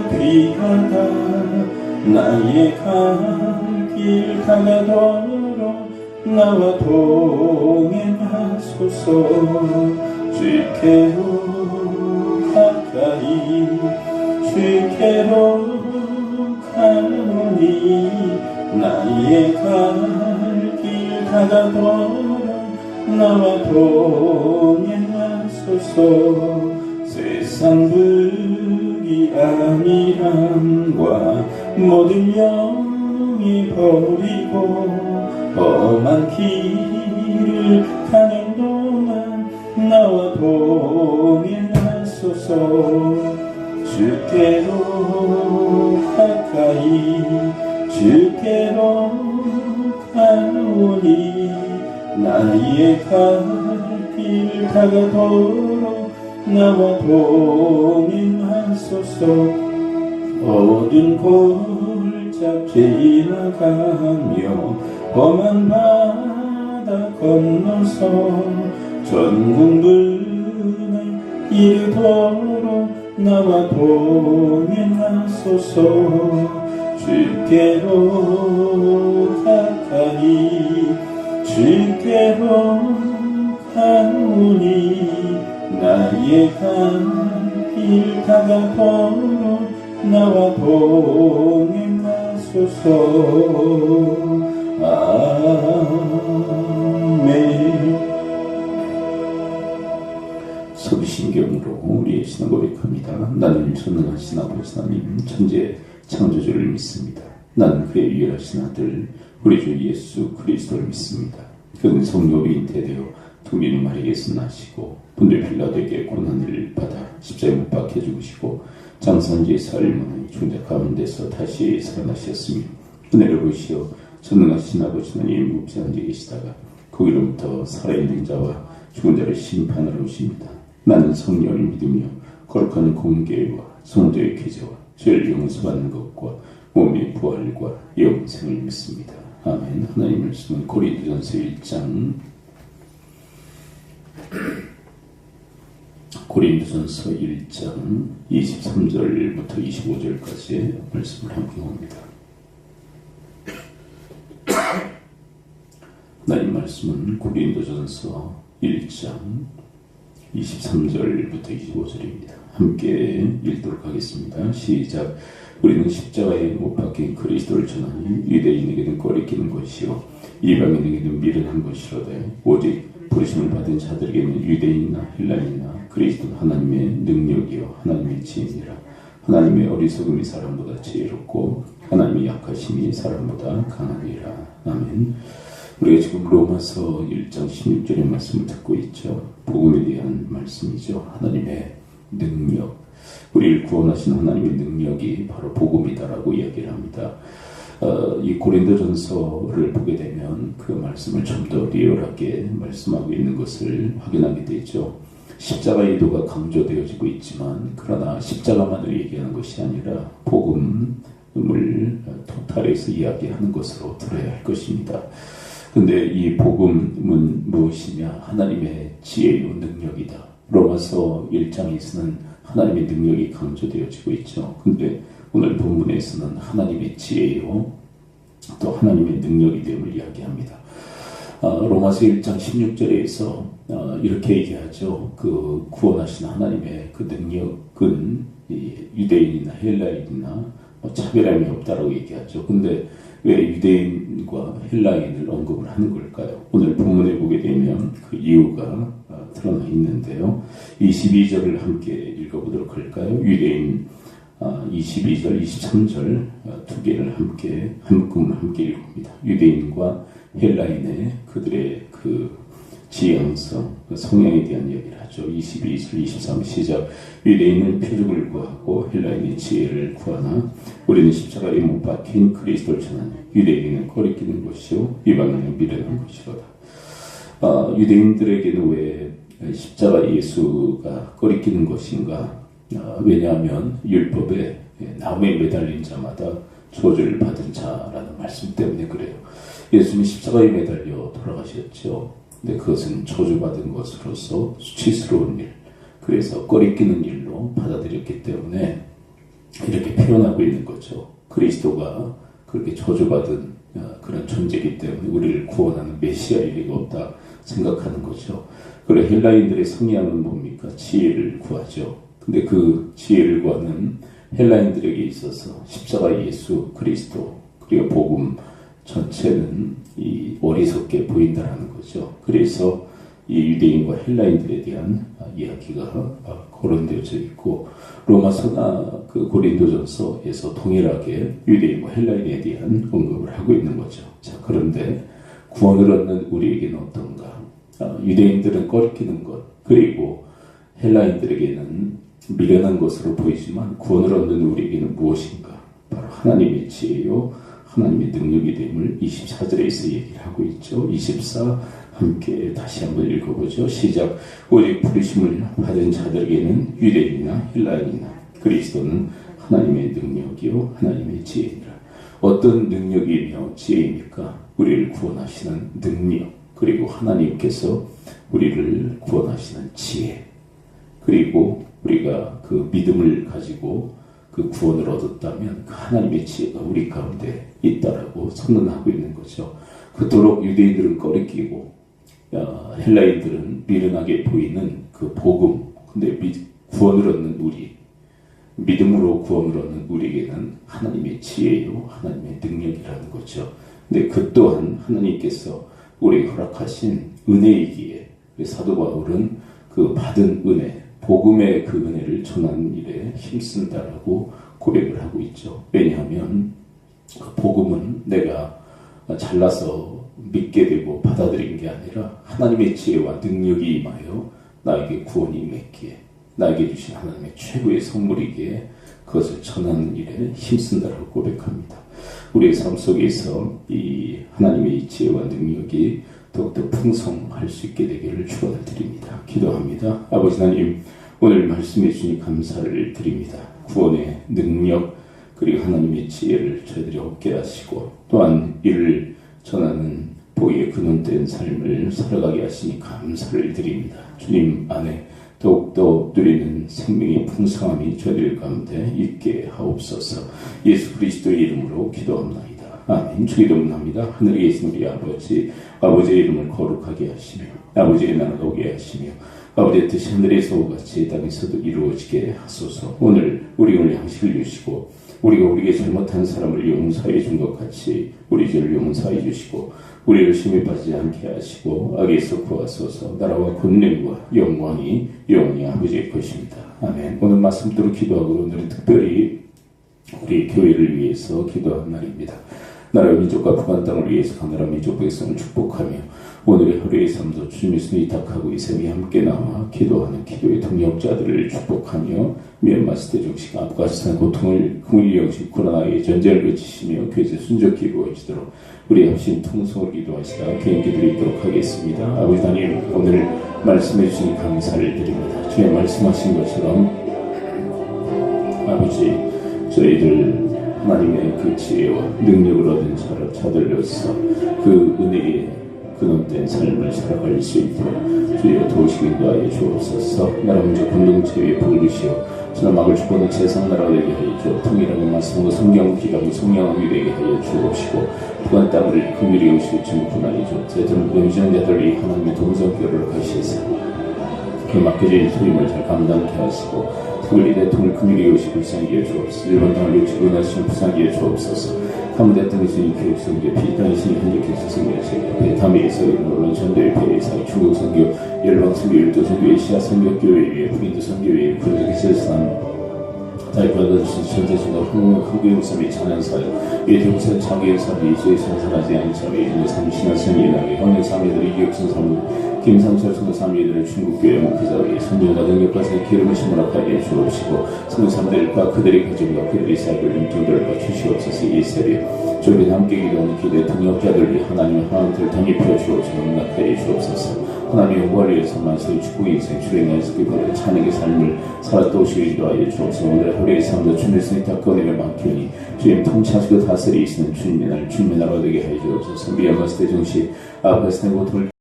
귀하다. 나의 갈 길 다가도록 나와 동행하소서. 주께로 가까이 주께로 가노니 나의 갈 길 다가도록 나와 동행하소서. 세상 불의함이함과 모든 영이 버리고 험한 길을 가는 동안 나와 동행하소서. 주께로 가까이 주께로 가노니 나의 갈 길 다가도록 나와 동행하소서. 어두운 골짜 지나가며 험한 바다 건너서 전국 문에 이르도록 나와 동행하소서. 주께로 가까이 주께로 가노니 나의 갈 길 다가도록 나와 동행하소서. 아멘. 서기신경으로 우리의 신앙 고백합니다. 나는 전능하신 아버지 하나님 천재 창조주를 믿습니다. 나는 그의 유일하신 아들 우리 주 예수 그리스도를 믿습니다. 그는 성령으로 잉태되어 독일 마리에서 나시고 본들 빌라도에게 고난을 받아 십자가에 못 박혀 죽으시고 장사한지의 삶은 중자 가운데서 다시 살아나셨으며 은혜를 보시어 전능하신 아버지 하나님 묵지 앉아 계시다가 거기로부터 살아있는 자와 죽은 자를 심판하러 오십니다. 나는 성령을 믿으며 거룩한 공개와 성도의 기저와 죄를 용서받는 것과 몸의 부활과 영생을 믿습니다. 아멘. 하나님 말씀은 고린도전서 1장 고린도전서 1장 23절부터 25절까지의 말씀을 함께 봅니다. 하나님 말씀은 고린도전서 1장 23절부터 25절입니다. 함께 읽도록 하겠습니다. 시작. 우리는 십자가에 못 박힌 그리스도를 전하니 유대인에게는 꺼리끼는 것이요 이방인에게는 미련한 것이로되 오직 부르심을 받은 자들에게는 유대인이나 헬라인이나 그리스도는 하나님의 능력이요 하나님의 지혜니라. 하나님의 어리석음이 사람보다 지혜롭고 하나님의 약하심이 사람보다 강하니라. 아멘. 우리가 지금 로마서 1장 16절의 말씀을 듣고 있죠. 복음에 대한 말씀이죠. 하나님의 능력, 우리를 구원하신 하나님의 능력이 바로 복음이다라고 이야기를 합니다. 이 고린도전서를 보게 되면 그 말씀을 좀 더 리얼하게 말씀하고 있는 것을 확인하게 되죠. 십자가의 의도가 강조되어지고 있지만 그러나 십자가만을 얘기하는 것이 아니라 복음을 토탈에서 이야기하는 것으로 들어야 할 것입니다. 근데 이 복음은 무엇이냐? 하나님의 지혜요 능력이다. 로마서 1장에서는 하나님의 능력이 강조되어지고 있죠. 근데 오늘 본문에서는 하나님의 지혜요 또 하나님의 능력이 됨을 이야기합니다. 로마서 1장 16절에서 이렇게 얘기하죠. 그 구원하신 하나님의 그 능력은 유대인이나 헬라인이나 차별함이 없다라고 얘기하죠. 근데 왜 유대인과 헬라인을 언급을 하는 걸까요? 오늘 본문에 보게 되면 그 이유가 드러나 있는데요. 22절을 함께 읽어보도록 할까요? 유대인 22절, 23절 두 개를 함께 한 묶음을 함께 읽습니다. 유대인과 헬라인의 그들의 그 지향성, 성향에 대한 이야기를 하죠. 22절, 23절 시작. 유대인은 표적을 구하고 헬라인의 지혜를 구하나 우리는 십자가에 못 박힌 그리스도를 전하니 유대인은 거리끼는 것이요 이방인은 미련한 것이로다. 유대인들에게는 왜 십자가 예수가 거리끼는 것인가? 왜냐하면 율법에 나무에 매달린 자마다 저주를 받은 자라는 말씀 때문에 그래요. 예수님이 십자가에 매달려 돌아가셨죠. 근데 그것은 저주받은 것으로서 수치스러운 일, 그래서 꺼리끼는 일로 받아들였기 때문에 이렇게 표현하고 있는 거죠. 그리스도가 그렇게 저주받은 그런 존재이기 때문에 우리를 구원하는 메시아일 리가 없다 생각하는 거죠. 그래 헬라인들의 성향은 뭡니까? 지혜를 구하죠. 근데 그 지혜를 구하는 헬라인들에게 있어서 십자가 예수 그리스도 그리고 복음 전체는 이 어리석게 보인다라는 거죠. 그래서 이 유대인과 헬라인들에 대한 이야기가 거론되어져 있고 로마서나 그 고린도전서에서 동일하게 유대인과 헬라인에 대한 언급을 하고 있는 거죠. 자, 그런데 구원을 얻는 우리에게는 어떤가? 유대인들은 꺼리끼는 것, 그리고 헬라인들에게는 미련한 것으로 보이지만 구원을 얻는 우리에게는 무엇인가? 바로 하나님의 지혜요, 하나님의 능력이 됨을 24절에서 얘기를 하고 있죠. 24 함께 다시 한번 읽어보죠. 시작. 오직 부르심을 받은 자들에게는 유대인이나 헬라인이나 그리스도는 하나님의 능력이요 하나님의 지혜니라. 어떤 능력이며 지혜입니까? 우리를 구원하시는 능력, 그리고 하나님께서 우리를 구원하시는 지혜, 그리고 우리가 그 믿음을 가지고 그 구원을 얻었다면 그 하나님의 지혜가 우리 가운데 있다라고 선언하고 있는 거죠. 그토록 유대인들은 꺼리끼고 헬라인들은 미련하게 보이는 그 복음, 근데 구원을 얻는 우리, 믿음으로 구원을 얻는 우리에게는 하나님의 지혜요 하나님의 능력이라는 거죠. 근데 그 또한 하나님께서 우리에게 허락하신 은혜이기에 사도 바울은 그 받은 은혜, 복음의 그 은혜를 전하는 일에 힘쓴다라고 고백을 하고 있죠. 왜냐하면 그 복음은 내가 잘나서 믿게 되고 받아들인 게 아니라 하나님의 지혜와 능력이 임하여 나에게 구원이 임했기에, 나에게 주신 하나님의 최고의 선물이기에 그것을 전하는 일에 힘쓴다라고 고백합니다. 우리의 삶 속에서 이 하나님의 지혜와 능력이 더욱더 풍성할 수 있게 되기를 축원을 드립니다. 기도합니다. 아버지 하나님, 오늘 말씀해 주시니 감사를 드립니다. 구원의 능력 그리고 하나님의 지혜를 저희들이 얻게 하시고 또한 이를 전하는 보기에 근원된 삶을 살아가게 하시니 감사를 드립니다. 주님 안에 더욱더 누리는 생명의 풍성함이 저희들 가운데 있게 하옵소서. 예수 그리스도의 이름으로 기도합니다. 아멘. 주기도문합니다. 하늘에 계신 우리 아버지, 아버지의 이름을 거룩하게 하시며 아버지의 나라가 오게 하시며 아버지의 뜻이 하늘에서 같이 땅에서도 이루어지게 하소서. 오늘 양식을 주시고 우리가 우리에게 잘못한 사람을 용서해 준 것 같이 우리 죄를 용서해 주시고 우리를 심히 빠지지 않게 하시고 악에서 구하소서. 나라와 권능과 영광이 영원히 아버지의 것입니다. 아멘. 오늘 말씀 듣도록 기도하고 오늘은 특별히 우리 교회를 위해서 기도하는 날입니다. 나라와 민족과 북한 땅을 위해서 가나라 민족 백성을 축복하며 오늘의 하루의 삶도 주님의 손에 위탁하고 이 생에 함께 나와 기도하는 기도의 동역자들을 축복하며 미얀마 시대 정식 아프가니스탄 고통을 긍휼히 여기시고 코로나의 전쟁을 그치시며 교회에서 순적히 이루어지도록 우리 합심 통성을 기도하시다 개인기도를 있도록 하겠습니다. 아버지 하나님, 오늘 말씀해 주시니 감사를 드립니다. 주의 말씀하신 것처럼 아버지, 저희들 하나님의 그 지혜와 능력을 얻은 자들로서 그 은혜에 근원된 삶을 살아갈 수 있도록 주여 도우시기 인도하여 주옵소서. 나라 민족 공동체의 복을 주시어 저는 막을 주권의 세상 나라가 되게 하여 주옵. 통일하고 말씀하고 성경을 기도하고 성령함이 되게 하여 주옵시고 북한 땅을 긍휼히 여기시고 증군하여 주옵. 저희들은 명시한 자들이 하나님의 동성결을 하시사 그 맡겨진 소임을 잘 감당케 하시고 특별히 대통령을 긍휼히 여기시고 불쌍히 여겨 주옵소서. 일본 땅을 욕지고 나시면 불쌍히 여겨 주옵소서. 가문대 땅에서 이 교육 성교, 피땅에서 이 한적해서 성교하시고 베트남에서 논란 전도의 배에서 중국 선교, 열방 선교, 일도 선교의 시아 선교교회, 북인도 선교회, 군적의 세상 다이파드 전체적으로 흑유무삼의 찬양사회, 예대무산 장애사회, 이수의 선사하지 않은 사회, 이제 삼신한 성인하게 헌혈사회들의 이격선 사무, 김상철 선사사회들의 중국교회 목회자의 선교가 등격과의 기름을 심으락하여 주옵시고 선교사들과 그들의 가족과 그들의 사역을 인도들과 주시옵소서. 이 새벽 저희들 함께 기도하는 기도의 동역자들이 하나님의 하나님을 담입혀 주옵시고 응답하여 주옵소서. 하나님의 영광을 위해서 만세의 축복 인생 출행하여서 그분의 찬양의 삶을 살았다 오시고 인도하여 주옵소서. 오늘 하루의 삶도 주님의 손에 닦아내며 맡기니 주님 통치하시고 다스리시는 주님의 날 주님의 나라가 되게 하여 주옵소서. 미얀마 시대 정시 아프가니스탄 고통을